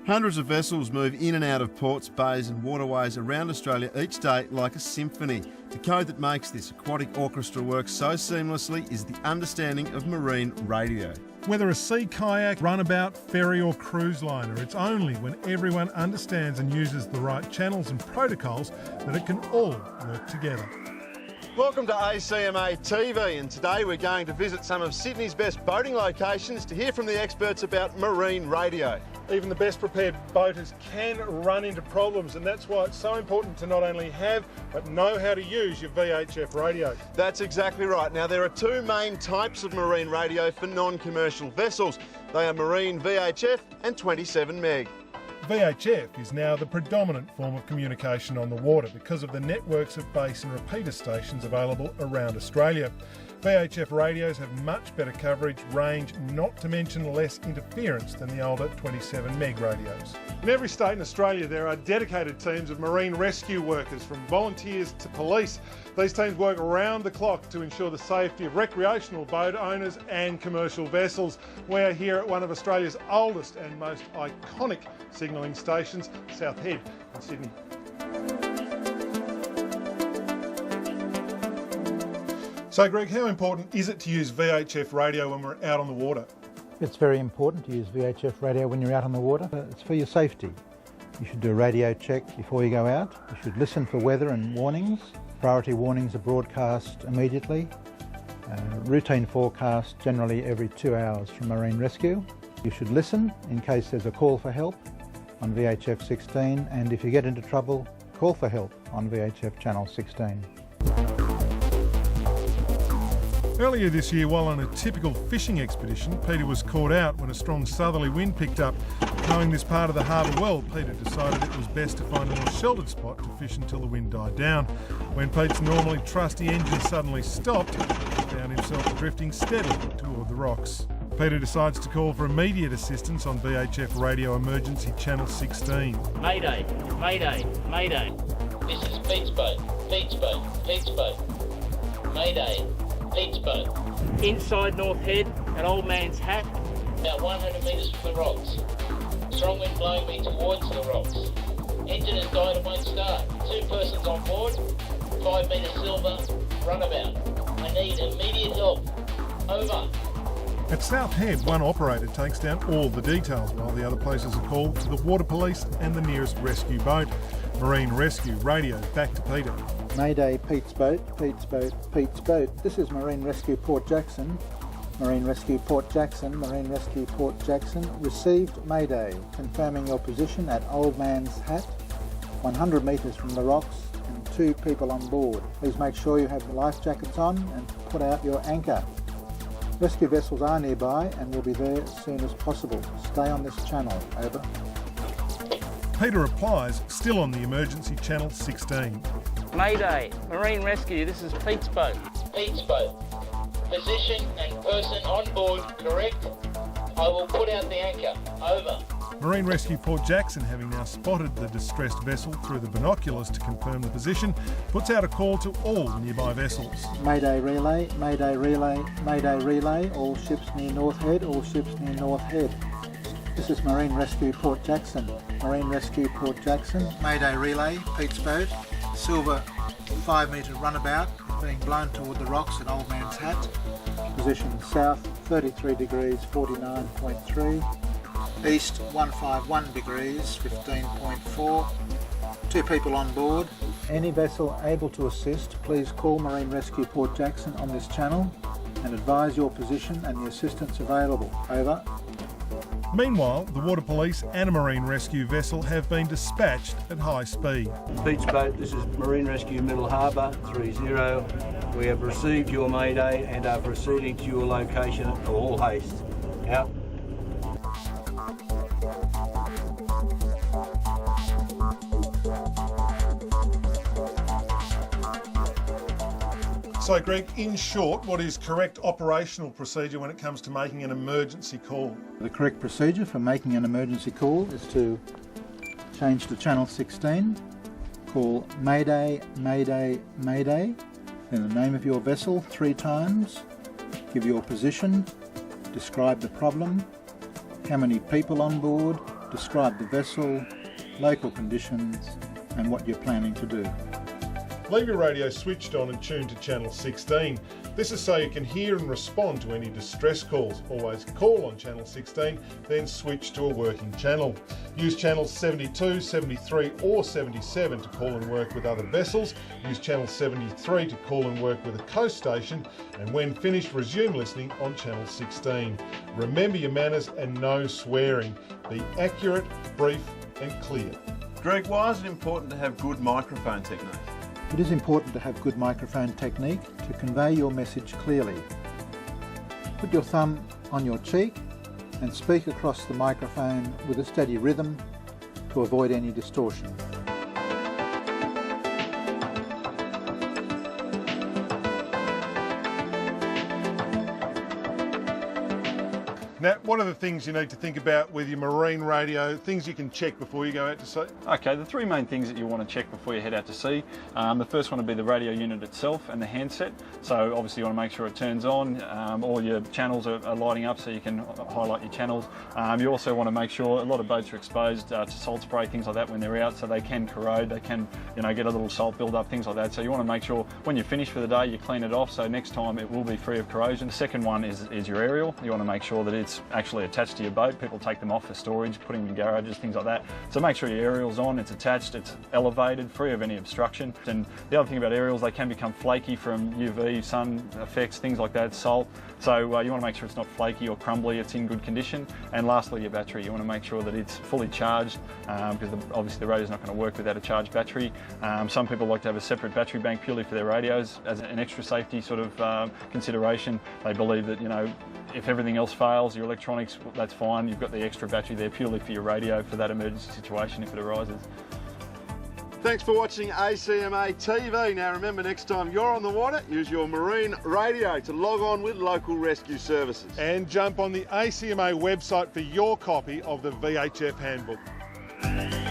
Hundreds of vessels move in and out of ports, bays and waterways around Australia each day like a symphony. The code that makes this aquatic orchestra work so seamlessly is the understanding of marine radio. Whether a sea kayak, runabout, ferry or cruise liner, it's only when everyone understands and uses the right channels and protocols that it can all work together. Welcome to ACMA TV, and today we're going to visit some of Sydney's best boating locations to hear from the experts about marine radio. Even the best prepared boaters can run into problems, and that's why it's so important to not only have but know how to use your VHF radio. That's exactly right. Now, there are two main types of marine radio for non-commercial vessels. They are marine VHF and 27 meg. VHF is now the predominant form of communication on the water because of the networks of base and repeater stations available around Australia. VHF radios have much better coverage, range, not to mention less interference than the older 27 meg radios. In every state in Australia there are dedicated teams of marine rescue workers, from volunteers to police. These teams work around the clock to ensure the safety of recreational boat owners and commercial vessels. We're here at one of Australia's oldest and most iconic signalling stations, South Head in Sydney. So Greg, how important is it to use VHF radio when we're out on the water? It's very important to use VHF radio when you're out on the water. It's for your safety. You should do a radio check before you go out. You should listen for weather and warnings. Priority warnings are broadcast immediately. Routine forecast generally every 2 hours from Marine Rescue. You should listen in case there's a call for help on VHF 16, and if you get into trouble, call for help on VHF channel 16. Earlier this year, while on a typical fishing expedition, Peter was caught out when a strong southerly wind picked up. Knowing this part of the harbour well, Peter decided it was best to find a more sheltered spot to fish until the wind died down. When Pete's normally trusty engine suddenly stopped, he found himself drifting steadily toward the rocks. Peter decides to call for immediate assistance on VHF radio emergency channel 16. Mayday, mayday, mayday. This is Pete's boat, Pete's boat, Pete's boat. Mayday, Pete's boat. Inside North Head at Old Man's Hat. About 100 metres from the rocks. Strong wind blowing me towards the rocks. Engine has died and won't start. 2 persons on board. 5 metre silver. Runabout. I need immediate help. Over. At South Head, one operator takes down all the details while the other places are called to the water police and the nearest rescue boat. Marine Rescue radio back to Peter. Mayday, Pete's boat, Pete's boat, Pete's boat. This is Marine Rescue Port Jackson. Marine Rescue Port Jackson, Marine Rescue Port Jackson. Received Mayday, confirming your position at Old Man's Hat, 100 metres from the rocks and 2 people on board. Please make sure you have the life jackets on and put out your anchor. Rescue vessels are nearby and will be there as soon as possible. Stay on this channel, over. Peter replies, still on the emergency channel 16. Mayday, Marine Rescue, this is Pete's boat. Pete's boat. Position and person on board correct. I will put out the anchor. Over. Marine Rescue Port Jackson, having now spotted the distressed vessel through the binoculars to confirm the position, puts out a call to all nearby vessels. Mayday relay, Mayday relay, Mayday relay. All ships near North Head, all ships near North Head. This is Marine Rescue Port Jackson. Marine Rescue Port Jackson. Mayday relay, Pete's boat. Silver 5 metre runabout being blown toward the rocks at Old Man's Hat. Position south 33 degrees 49.3. East 151 degrees 15.4. 2 people on board. Any vessel able to assist, please call Marine Rescue Port Jackson on this channel and advise your position and the assistance available. Over. Meanwhile, the water police and a marine rescue vessel have been dispatched at high speed. Pete's boat, this is Marine Rescue Middle Harbour 30. We have received your mayday and are proceeding to your location at all haste. Out. So Greg, in short, what is correct operational procedure when it comes to making an emergency call? The correct procedure for making an emergency call is to change to channel 16, call Mayday, Mayday, Mayday, then the name of your vessel 3 times, give your position, describe the problem, how many people on board, describe the vessel, local conditions and what you're planning to do. Leave your radio switched on and tuned to channel 16. This is so you can hear and respond to any distress calls. Always call on channel 16, then switch to a working channel. Use channels 72, 73 or 77 to call and work with other vessels. Use channel 73 to call and work with a coast station, and when finished, resume listening on channel 16. Remember your manners and no swearing. Be accurate, brief and clear. Greg, why is it important to have good microphone technique? It is important to have good microphone technique to convey your message clearly. Put your thumb on your cheek and speak across the microphone with a steady rhythm to avoid any distortion. Now, what are the things you need to think about with your marine radio, things you can check before you go out to sea? Okay, the three main things that you want to check before you head out to sea. The first one would be the radio unit itself and the handset. So obviously you want to make sure it turns on, all your channels are lighting up so you can highlight your channels. You also want to make sure a lot of boats are exposed to salt spray, things like that when they're out, so they can corrode, they can get a little salt build up, things like that. So you want to make sure when you're finished for the day you clean it off so next time it will be free of corrosion. The second one is your aerial. You want to make sure that it's actually attached to your boat. People take them off for storage, put them in garages, things like that. So make sure your aerial's on, it's attached, it's elevated, free of any obstruction. And the other thing about aerials, they can become flaky from UV, sun effects, things like that, salt. So you want to make sure it's not flaky or crumbly, it's in good condition. And lastly, your battery. You want to make sure that it's fully charged because obviously the radio's not going to work without a charged battery. Some people like to have a separate battery bank purely for their radios as an extra safety sort of consideration. They believe that, if everything else fails, your electronics, that's fine. You've got the extra battery there purely for your radio for that emergency situation if it arises. Thanks for watching ACMA TV. Now remember, next time you're on the water, use your marine radio to log on with local rescue services. And jump on the ACMA website for your copy of the VHF handbook.